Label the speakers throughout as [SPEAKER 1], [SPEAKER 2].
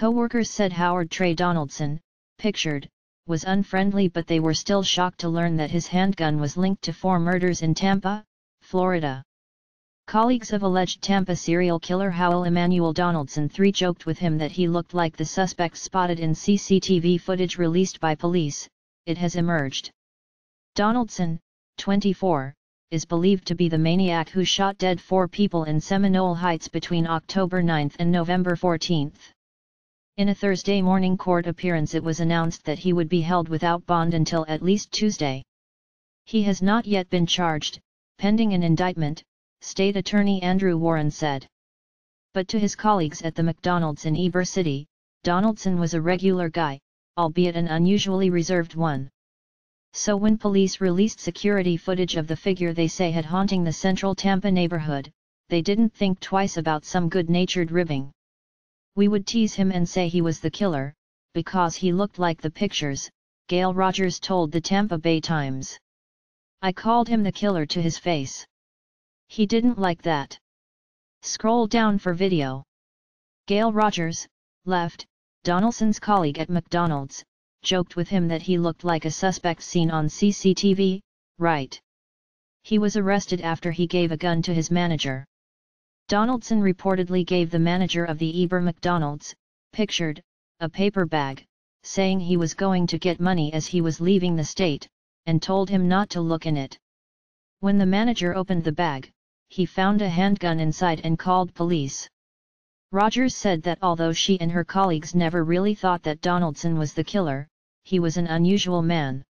[SPEAKER 1] Coworkers said Trai Donaldson, pictured, was unfriendly, but they were still shocked to learn that his handgun was linked to 4 murders in Tampa, Florida. Colleagues of alleged Tampa serial killer Howell Emanuel Donaldson III joked with him that he looked like the suspect spotted in CCTV footage released by police. It has emerged. Donaldson, 24, is believed to be the maniac who shot dead 4 people in Seminole Heights between October 9 and November 14. In a Thursday morning court appearance, it was announced that he would be held without bond until at least Tuesday. He has not yet been charged, pending an indictment, State Attorney Andrew Warren said. But to his colleagues at the McDonald's in Ybor City, Donaldson was a regular guy, albeit an unusually reserved one. So when police released security footage of the figure they say had haunting the central Tampa neighborhood, they didn't think twice about some good-natured ribbing. "We would tease him and say he was the killer, because he looked like the pictures," Gail Rogers told the Tampa Bay Times. "I called him the killer to his face. He didn't like that." Scroll down for video. Gail Rogers, left, Donaldson's colleague at McDonald's, joked with him that he looked like a suspect seen on CCTV, right. He was arrested after he gave a gun to his manager. Donaldson reportedly gave the manager of the Ybor McDonald's, pictured, a paper bag, saying he was going to get money as he was leaving the state, and told him not to look in it. When the manager opened the bag, he found a handgun inside and called police. Rogers said that although she and her colleagues never really thought that Donaldson was the killer, he was an unusual man.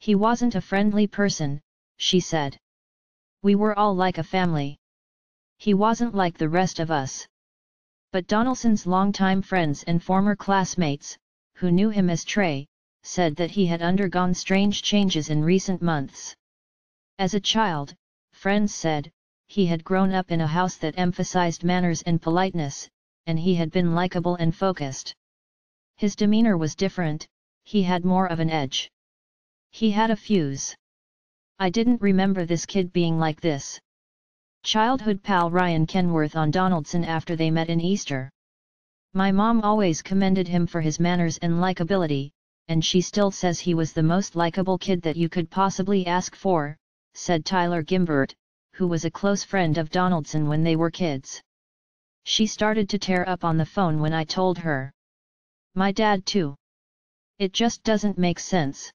[SPEAKER 1] "He wasn't a friendly person," she said. "We were all like a family. He wasn't like the rest of us." But Donaldson's longtime friends and former classmates, who knew him as Trai, said that he had undergone strange changes in recent months. As a child, friends said, he had grown up in a house that emphasized manners and politeness, and he had been likable and focused. His demeanor was different, he had more of an edge. He had a fuse. "I didn't remember this kid being like this." Childhood pal Ryan Kenworth on Donaldson after they met in Easter. "My mom always commended him for his manners and likability, and she still says he was the most likable kid that you could possibly ask for," said Tyler Gimbert, who was a close friend of Donaldson when they were kids. "She started to tear up on the phone when I told her. My dad too. It just doesn't make sense."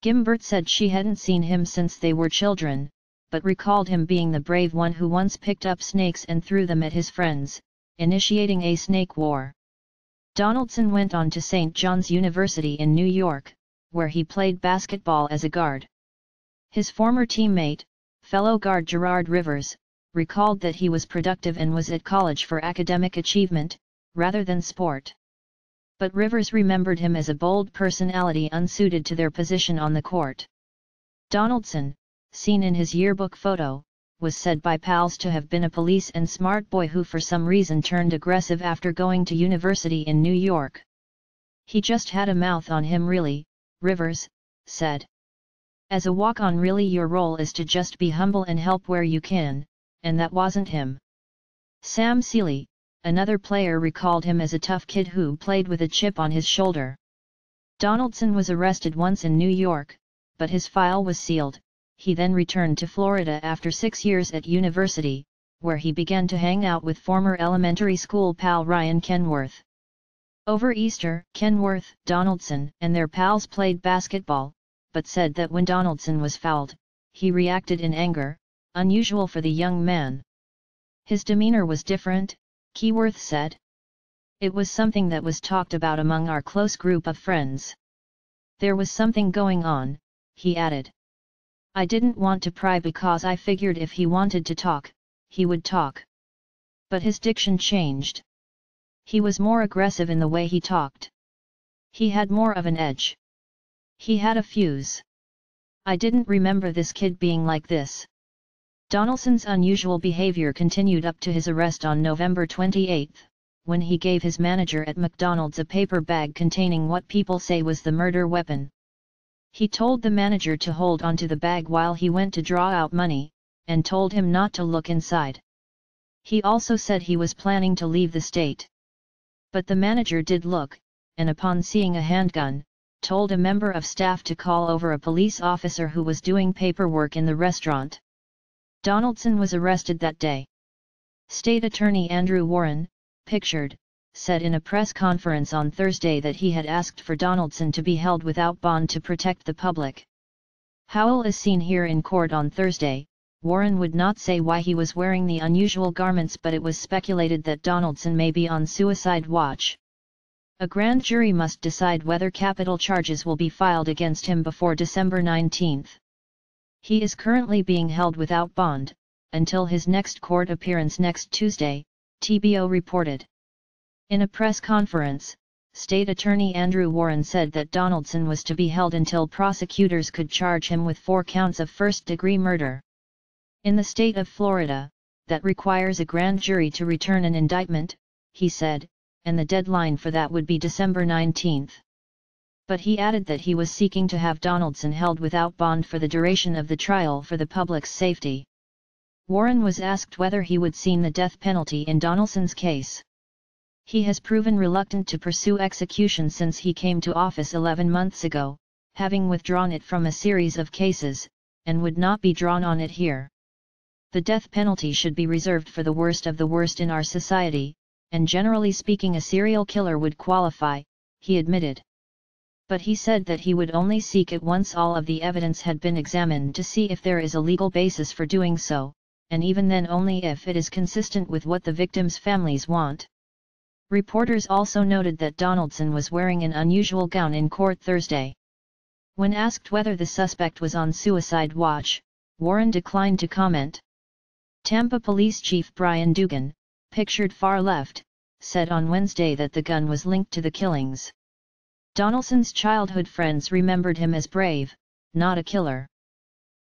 [SPEAKER 1] Gimbert said she hadn't seen him since they were children, but recalled him being the brave one who once picked up snakes and threw them at his friends, initiating a snake war. Donaldson went on to St. John's University in New York, where he played basketball as a guard. His former teammate, fellow guard Gerard Rivers, recalled that he was productive and was at college for academic achievement, rather than sport. But Rivers remembered him as a bold personality unsuited to their position on the court. Donaldson, seen in his yearbook photo, was said by pals to have been a police and smart boy who for some reason turned aggressive after going to university in New York. "He just had a mouth on him really," Rivers said. "As a walk-on really your role is to just be humble and help where you can, and that wasn't him." Sam Seeley, another player, recalled him as a tough kid who played with a chip on his shoulder. Donaldson was arrested once in New York, but his file was sealed. He then returned to Florida after 6 years at university, where he began to hang out with former elementary school pal Ryan Kenworth. Over Easter, Kenworth, Donaldson, and their pals played basketball, but said that when Donaldson was fouled, he reacted in anger, unusual for the young man. "His demeanor was different," Kenworth said. "It was something that was talked about among our close group of friends. There was something going on," he added. "I didn't want to pry because I figured if he wanted to talk, he would talk. But his diction changed. He was more aggressive in the way he talked. He had more of an edge. He had a fuse. I didn't remember this kid being like this." Donaldson's unusual behavior continued up to his arrest on November 28, when he gave his manager at McDonald's a paper bag containing what people say was the murder weapon. He told the manager to hold onto the bag while he went to draw out money, and told him not to look inside. He also said he was planning to leave the state. But the manager did look, and upon seeing a handgun, told a member of staff to call over a police officer who was doing paperwork in the restaurant. Donaldson was arrested that day. State Attorney Andrew Warren, pictured, said in a press conference on Thursday that he had asked for Donaldson to be held without bond to protect the public. Howell is seen here in court on Thursday. Warren would not say why he was wearing the unusual garments, but it was speculated that Donaldson may be on suicide watch. A grand jury must decide whether capital charges will be filed against him before December 19. He is currently being held without bond, until his next court appearance next Tuesday, TBO reported. In a press conference, State Attorney Andrew Warren said that Donaldson was to be held until prosecutors could charge him with 4 counts of first-degree murder. In the state of Florida, that requires a grand jury to return an indictment, he said, and the deadline for that would be December 19. But he added that he was seeking to have Donaldson held without bond for the duration of the trial for the public's safety. Warren was asked whether he would sign the death penalty in Donaldson's case. He has proven reluctant to pursue execution since he came to office 11 months ago, having withdrawn it from a series of cases, and would not be drawn on it here. The death penalty should be reserved for the worst of the worst in our society, and generally speaking a serial killer would qualify, he admitted. But he said that he would only seek it once all of the evidence had been examined to see if there is a legal basis for doing so, and even then only if it is consistent with what the victims' families want. Reporters also noted that Donaldson was wearing an unusual gown in court Thursday. When asked whether the suspect was on suicide watch, Warren declined to comment. Tampa Police Chief Brian Dugan, pictured far left, said on Wednesday that the gun was linked to the killings. Donaldson's childhood friends remembered him as brave, not a killer.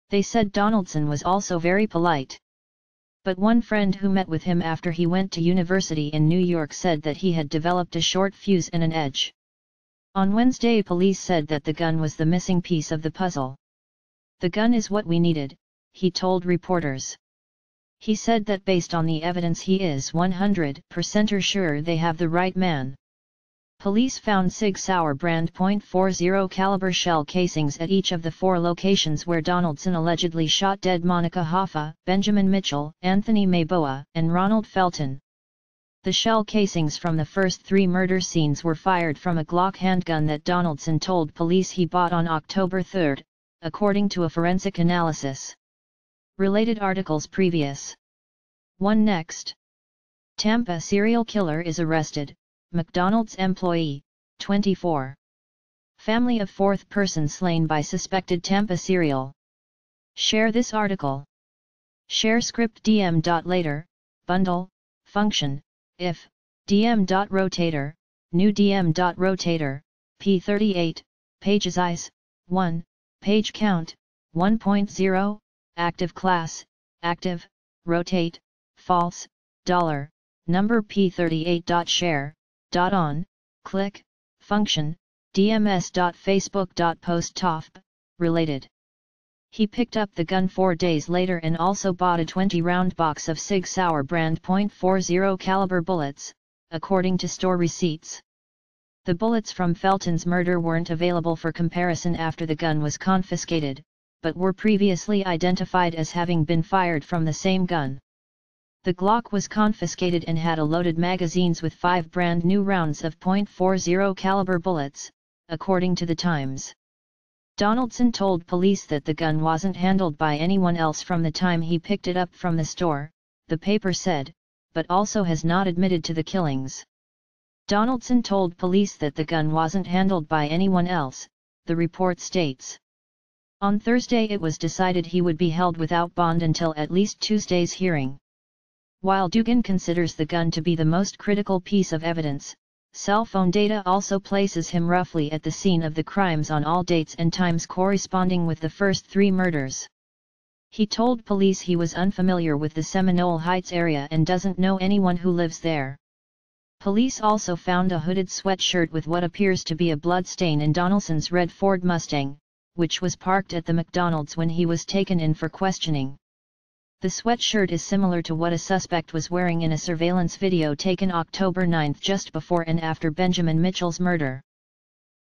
[SPEAKER 1] They said Donaldson was also very polite. But one friend who met with him after he went to university in New York said that he had developed a short fuse and an edge. On Wednesday, police said that the gun was the missing piece of the puzzle. "The gun is what we needed," he told reporters. He said that based on the evidence he is 100% sure they have the right man. Police found Sig Sauer brand .40 caliber shell casings at each of the 4 locations where Donaldson allegedly shot dead Monica Hoffa, Benjamin Mitchell, Anthony Mayboa, and Ronald Felton. The shell casings from the first 3 murder scenes were fired from a Glock handgun that Donaldson told police he bought on October 3, according to a forensic analysis. Related articles previous. 1 Next. Tampa serial killer is arrested, McDonald's employee, 24. Family of 4th person slain by suspected Tampa serial. Share this article. Share script dm.later, bundle, function, if, dm.rotator, new dm.rotator, p38, pages eyes, 1, page count, 1.0, active class, active, rotate, false, $, number p38.share, .on, click, function, dms.facebook.post tofp, related. He picked up the gun 4 days later and also bought a 20-round box of Sig Sauer brand .40 caliber bullets, according to store receipts. The bullets from Felton's murder weren't available for comparison after the gun was confiscated, but were previously identified as having been fired from the same gun. The Glock was confiscated and had a loaded magazines with 5 brand new rounds of .40 caliber bullets, according to the Times. Donaldson told police that the gun wasn't handled by anyone else from the time he picked it up from the store, the paper said, but also has not admitted to the killings. Donaldson told police that the gun wasn't handled by anyone else, the report states. On Thursday it was decided he would be held without bond until at least Tuesday's hearing. While Dugan considers the gun to be the most critical piece of evidence, cell phone data also places him roughly at the scene of the crimes on all dates and times corresponding with the first 3 murders. He told police he was unfamiliar with the Seminole Heights area and doesn't know anyone who lives there. Police also found a hooded sweatshirt with what appears to be a blood stain in Donaldson's red Ford Mustang, which was parked at the McDonald's when he was taken in for questioning. The sweatshirt is similar to what a suspect was wearing in a surveillance video taken October 9 just before and after Benjamin Mitchell's murder.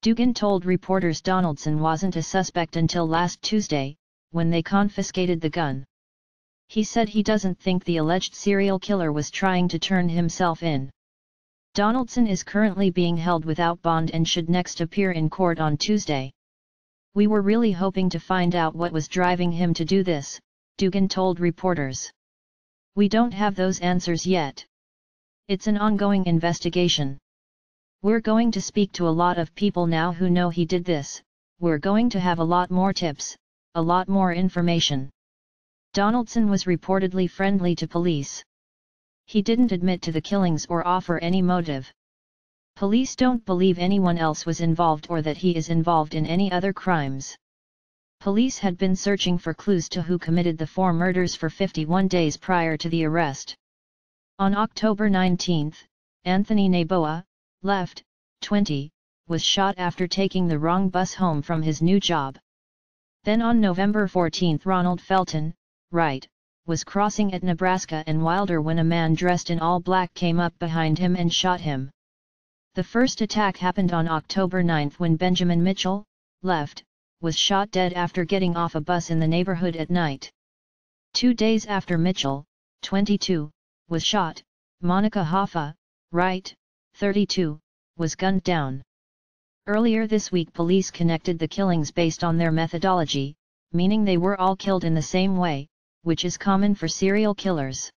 [SPEAKER 1] Dugan told reporters Donaldson wasn't a suspect until last Tuesday, when they confiscated the gun. He said he doesn't think the alleged serial killer was trying to turn himself in. Donaldson is currently being held without bond and should next appear in court on Tuesday. "We were really hoping to find out what was driving him to do this," Dugan told reporters. "We don't have those answers yet. It's an ongoing investigation. We're going to speak to a lot of people now who know he did this. We're going to have a lot more tips, a lot more information." Donaldson was reportedly friendly to police. He didn't admit to the killings or offer any motive. Police don't believe anyone else was involved or that he is involved in any other crimes. Police had been searching for clues to who committed the 4 murders for 51 days prior to the arrest. On October 19, Anthony Neboa, left, 20, was shot after taking the wrong bus home from his new job. Then on November 14 Ronald Felton, right, was crossing at Nebraska and Wilder when a man dressed in all black came up behind him and shot him. The first attack happened on October 9 when Benjamin Mitchell, left, was shot dead after getting off a bus in the neighborhood at night. 2 days after Mitchell, 22, was shot, Monica Hoffa, right, 32, was gunned down. Earlier this week police connected the killings based on their methodology, meaning they were all killed in the same way, which is common for serial killers.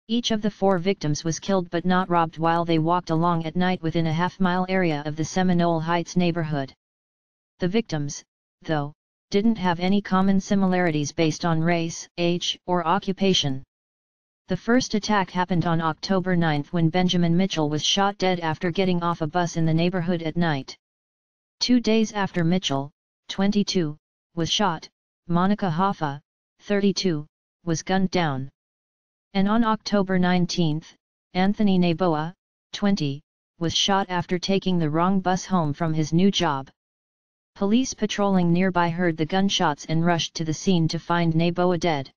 [SPEAKER 1] Each of the 4 victims was killed but not robbed while they walked along at night within a half-mile area of the Seminole Heights neighborhood. The victims, though, didn't have any common similarities based on race, age, or occupation. The first attack happened on October 9 when Benjamin Mitchell was shot dead after getting off a bus in the neighborhood at night. 2 days after Mitchell, 22, was shot, Monica Hoffa, 32, was gunned down. And on October 19, Anthony Neboa, 20, was shot after taking the wrong bus home from his new job. Police patrolling nearby heard the gunshots and rushed to the scene to find Neboa dead.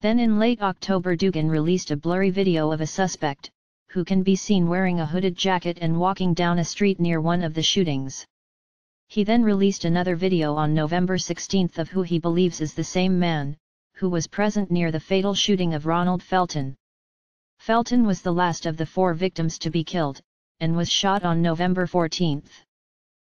[SPEAKER 1] Then in late October Dugan released a blurry video of a suspect, who can be seen wearing a hooded jacket and walking down a street near one of the shootings. He then released another video on November 16 of who he believes is the same man, who was present near the fatal shooting of Ronald Felton. Felton was the last of the 4 victims to be killed, and was shot on November 14.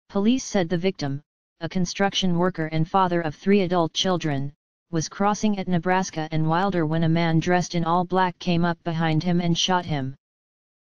[SPEAKER 1] Police said the victim, a construction worker and father of 3 adult children, was crossing at Nebraska and Wilder when a man dressed in all black came up behind him and shot him.